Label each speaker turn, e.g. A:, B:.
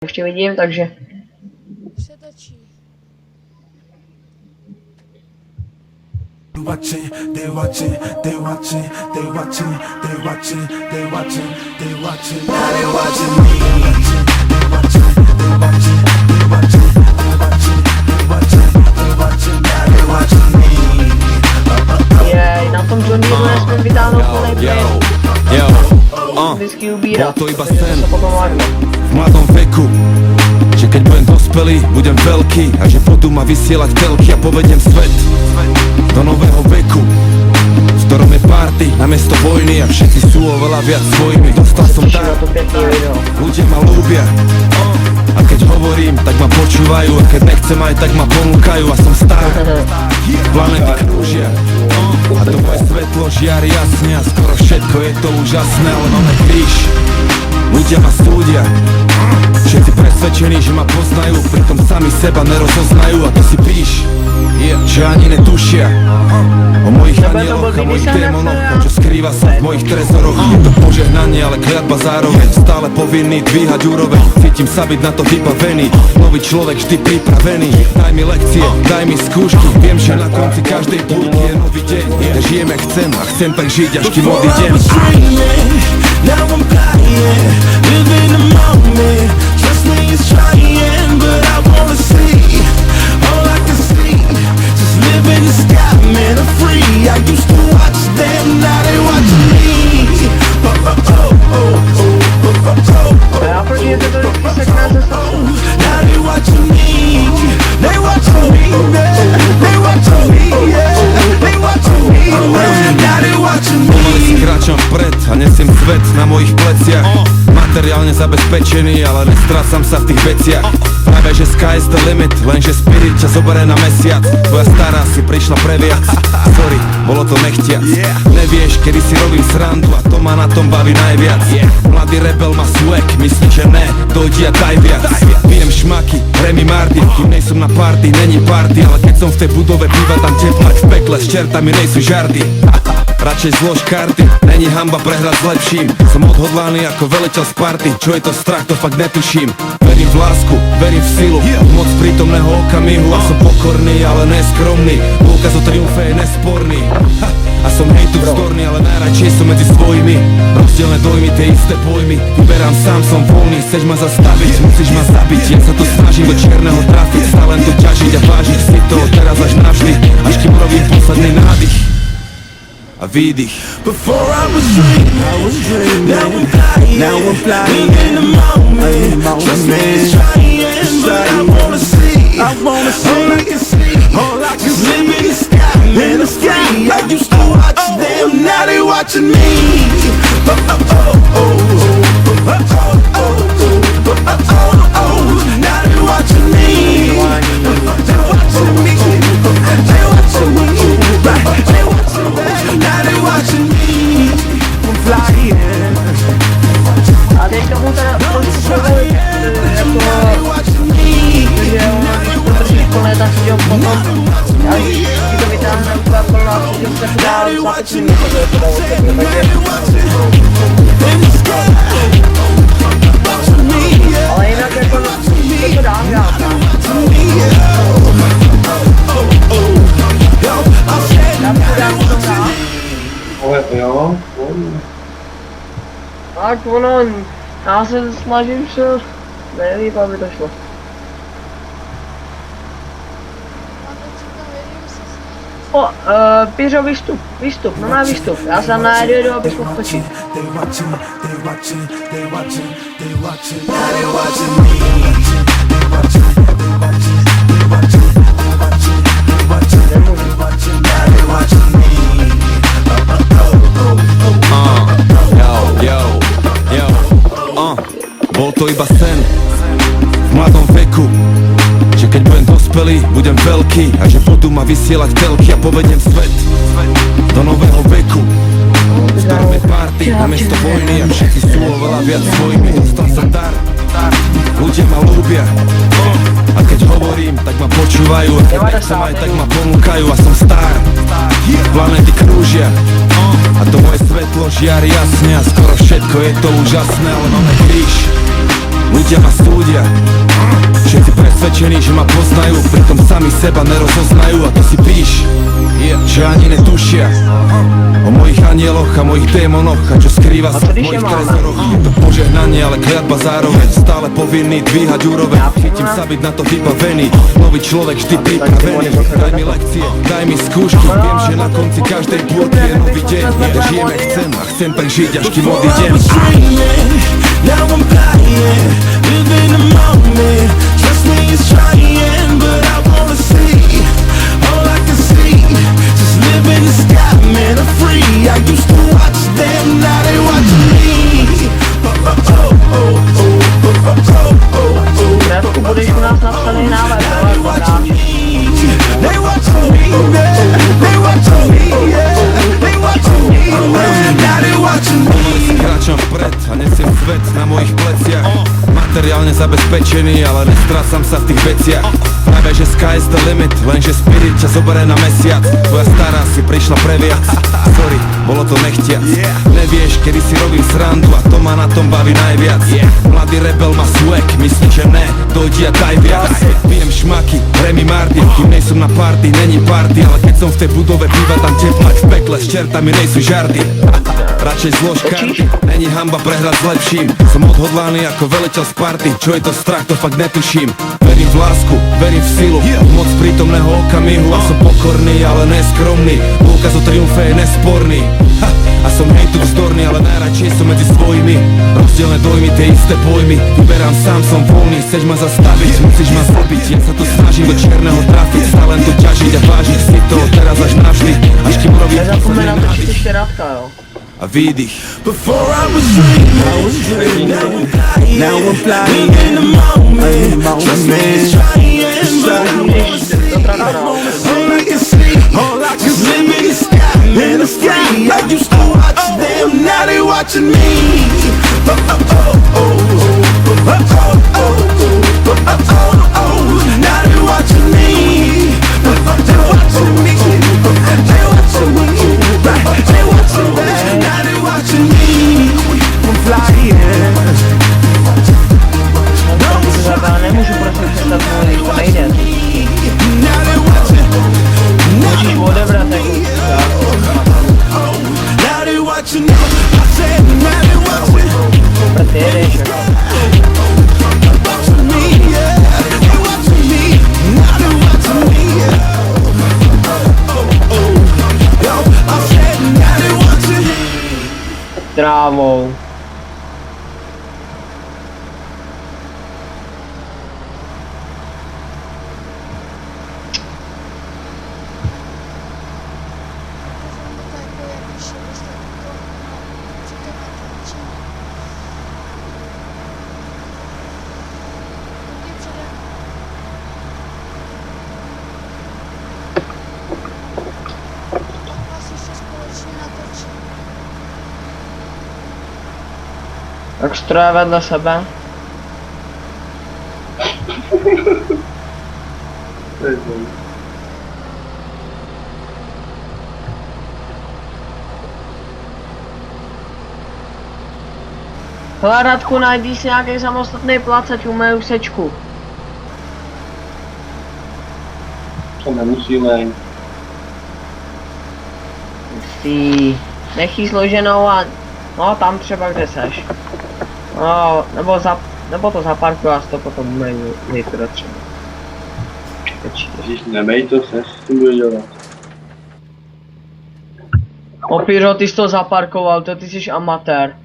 A: ještě vidím, takže...
B: Se točí.
C: They watching, they watching, they watching, they watching, they watching, they watching, they watching. Now they watching me. They watching, they watching, they watching, they watching, they watching, they watching. Now they watching me.
A: Je, na tom John Deere nesmím vytáhnout plný plyn. Vždycky ubírat,
D: to iba
A: takže
D: sen.
A: se potom vážne.
D: V mladom veku, že keď budem dospelý, budem veľký a že budú ma vysielať telky a povedem svet do nového veku, v ktorom je party namiesto vojny a všetci sú oveľa viac svojimi. Dostal som
A: Těším na
D: dar,
A: to pěkný video.
D: ľudia ma ľúbia a keď hovorím, tak ma počúvajú a keď nechcem aj, tak ma ponúkajú a som star. Planety krúžia a to moje svetlo žiari jasne a skoro všetko je to úžasné, ale máme kríž. Ľudia ma súdia, všetci presvedčení, že ma poznajú, pritom sami seba nerozoznajú a ty si píš, že ani netušia o mojich anieloch a mojich démonoch, o čo skrýva sa v mojich trezoroch. Je to požehnanie, ale kliatba zároveň, stále povinný dvíhať úroveň. Cítim sa byť na to vybavený, nový človek vždy pripravený. Daj mi lekcie, daj mi skúšky, viem, že na konci každej búrky je nový deň. Ja žijem jak chcem a chcem tak žiť, až kým odídem.
C: Now I'm flying, living the moment. Trust me, it's trying, but I wanna see all I can see. Just live in the sky, man, I'm free. I used to watch them, now they watching me. Oh, oh, oh, oh, oh, oh, oh,
A: A já proti je to vždycky sekne ze stavu.
C: now they watching me. They watching me, man. They watching me, yeah. They watching me, man. Now they watching me.
D: Kráčam vpred a nesiem svet na mojich pleciach. Materiálne zabezpečený, ale nestrácam sa v tých veciach. Práve že sky is the limit, lenže spirit ťa zoberie na mesiac. Tvoja stará si prišla previac. Sorry, bolo to nechtiac. Nevieš, kedy si robím srandu a to ma na tom baví najviac. Mladý rebel má swag, myslí, že ne, dojdi a daj viac. Pijem šmaky, Remy Martin, kým nejsom na party, není party. Ale keď som v tej budove, býva tam teplak v pekle, s čertami nejsú žarty. Radšej zlož karty, není hanba prehrať s lepším. Som odhodlaný ako veliteľ Sparty, čo je to strach, to fakt netuším. Verím v lásku, verím v silu, moc prítomného okamihu. A som pokorný, ale neskromný, dôkaz o triumfe je nesporný. A som hejtu vzdorný, ale najradšej som medzi svojimi. Rozdielne dojmy, tie isté pojmy. Vyberám sám, som voľný, chceš ma zastaviť, musíš ma zabiť. Ja sa to snažím do čierneho trafiť, stále to ťažiť a vážiť si to teraz až navždy, až kým robím posledný nádych a výdych.
C: Before I was dreaming, now I'm flying, live in the moment. Trust me, it's trying, but I wanna see, all I can see, just live in the sky, man, I'm free. I used to watch them, now they watching me. Oh, oh, oh, oh, oh, oh, oh, oh, oh, oh, now they watching me. They watching me, they watching me, they watching me. Now they watching me, I'm flying.
A: A teďka mu teda potřebuji jako... že ona když podrží plné, tak si ho potom... Já když to vytáhnem úplně plná, si ho se dál zapečím, to je teda ostatní, takže... Ale jinak jako to dám rád, no. Já to dám rád.
E: Ale jo,
A: Tak ono, já se snažím se nejlíp, aby to šlo. O, Pířo, výstup, no má výstup, já se tam najedu, abys mohl točit.
D: Bol to iba sen v mladom veku, že keď budem dospelý, budem veľký a že budú ma vysielať telky a povedem svet do nového veku, v ktorom je party namiesto vojny a všetci sú oveľa viac svojimi. Dostal som dar, ľudia ma ľúbia a keď hovorím, tak ma počúvajú a keď nechcem aj, tak ma ponúkajú a som star. Planety krúžia a to moje svetlo žiari jasne a skoro všetko je to úžasné, ale máme kríž. ľudia ma súdia. Všetci presvedčení, že ma poznajú, pritom sami seba nerozoznajú. A to si píš, že ani netušia o mojich anieloch a mojich démonoch a čo skrýva sa v mojich trezoroch. Je to požehnanie, ale kliatba zároveň. Stále povinný dvíhať úroveň. Chytím sa byť na to vybavený. Nový človek vždy pripravený. Daj mi lekcie, daj mi skúšku. Viem, že na konci každej búrky je nový deň. Ja žijem jak chcem a chcem prežiť, až kým odídem.
C: Now I'm flying, living the moment. Trust me, it's trying, but I wanna see all I can see. Just live in the sky, man, I'm free. I used to watch them, now they watching me.
A: Krátku budeš u nás napsaný návrh,
C: They watching me, yeah. They watching me, yeah. They watching me, now they watching me.
D: Kráčam vpred a nesiem svet na mojich pleciach. Materiálne zabezpečený, ale nestrácam sa v tých veciach. Práve že sky is the limit, lenže spirit ťa zoberie na mesiac. Tvoja stará si prišla previac. Sorry, bolo to nechtiac. Nevieš, kedy si robím srandu a to ma na tom baví najviac. Mladý rebel má swag, myslí, že ne, dojdi a daj viac. Pijem šmaky, Remy Martin, kým nejsem na party, není party. Ale keď som v tej budove, býva tam teplak v pekle, s čertami nejsú žarty. Radšej zlož karty, není hanba prehrať s lepším. Som odhodlaný ako veliteľ Sparty, čo je to strach, to fakt netuším. Verím v lásku, verím v silu, moc prítomného okamihu. A som pokorný, ale neskromný, dôkaz o triumfe je nesporný. A som hejtu vzdorný, ale najradšej som medzi svojimi. Rozdielne dojmy, tie isté pojmy. Vyberám sám, som voľný, chceš ma zastaviť, musíš ma zabiť. Ja sa to snažím do čierneho trafiť, stále len to ťažiť a vážiť si to teraz až navždy. Až kým robím
A: Nezapomeň na to číšte radka, jo.
D: a výdych.
C: Before I was dreaming, now I'm flying, in the moment. Trust me, it's trying, but I wanna see, all I can see, all I can see. Live in the sky, man, I'm free. I used to watch them, now they watching me. Oh, oh, oh, oh, oh, oh, oh, oh, oh, oh, now they watching me. They watching me, they watching me, they watching me. Now they watching me, I'm flying.
A: Já nemůžu prostě přestat mluvit, to nejde.
C: Now they watching,
A: Můžeš odebrat jako
C: now they watching. I said, now they watching.
A: ty jedeš, jako.
C: Watching me, yeah. They watching me, now they watching me, yeah. Oh, oh, yo, I said, now they watching.
A: Trávou. Tak stroje vedle sebe. Hele Radku, najdi si nějaký samostatný plac, ať umeju sečku.
E: To nemusíme.
A: Si nech jí složenou a no tam třeba kde seš. No, nebo to zaparkuju a to potom umeju nejprve třeba.
E: Když nemej to, se s tím bude dělat.
A: Opíro, ty jsi to zaparkoval, to ty jsi amatér.